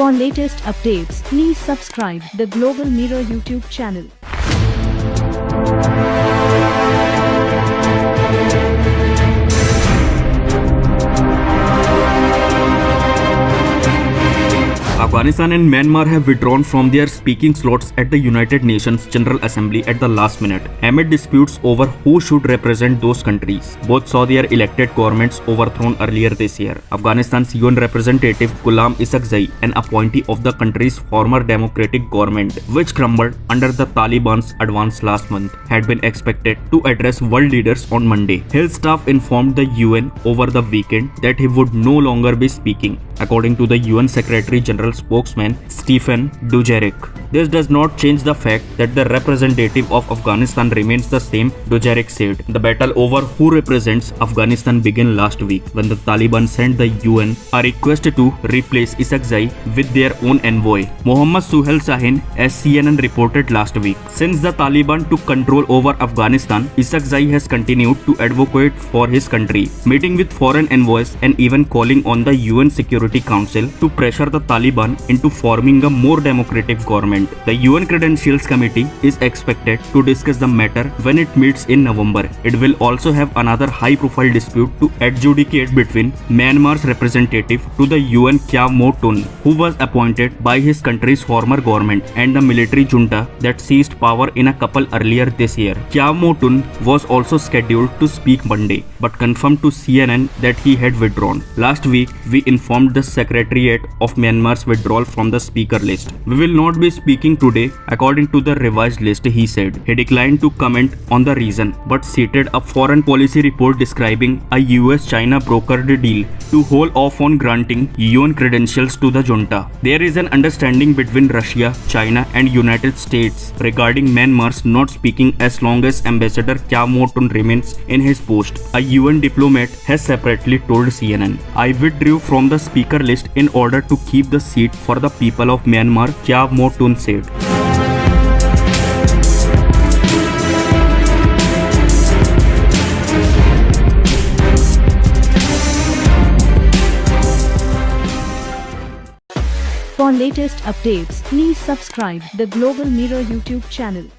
For latest updates, please subscribe the Global Mirror YouTube channel. Afghanistan and Myanmar have withdrawn from their speaking slots at the United Nations General Assembly at the last minute, amid disputes over who should represent those countries. Both saw their elected governments overthrown earlier this year. Afghanistan's UN representative Ghulam Isaaqzai, an appointee of the country's former democratic government, which crumbled under the Taliban's advance last month, had been expected to address world leaders on Monday. His staff informed the UN over the weekend that he would no longer be speaking, according to the UN Secretary General spokesman Stephen Dujarric. This does not change the fact that the representative of Afghanistan remains the same, Dujarric said. The battle over who represents Afghanistan began last week when the Taliban sent the UN a request to replace Isaaqzai with their own envoy, Mohammad Suhail Shaheen, as CNN reported last week. Since the Taliban took control over Afghanistan, Isaaqzai has continued to advocate for his country, meeting with foreign envoys and even calling on the UN Security Council to pressure the Taliban into forming a more democratic government. The UN Credentials Committee is expected to discuss the matter when it meets in November. It will also have another high-profile dispute to adjudicate between Myanmar's representative to the UN Kyaw Moe Tun, who was appointed by his country's former government, and the military junta that seized power in a couple earlier this year. Kyaw Moe Tun was also scheduled to speak Monday, but confirmed to CNN that he had withdrawn. Last week, we informed the Secretariat of Myanmar's withdrawal from the speaker list. We will not be speaking today according to the revised list, he said. He declined to comment on the reason, but cited a foreign policy report describing a US-China brokered deal to hold off on granting UN credentials to the junta. There is an understanding between Russia, China and United States regarding Myanmar's not speaking as long as Ambassador Kyaw Moe Tun remains in his post, a UN diplomat has separately told CNN. I withdrew from the speaker list in order to keep the seat for the people of Myanmar, Kyaw Moe Tun said. For latest updates, please subscribe the Global Mirror YouTube channel.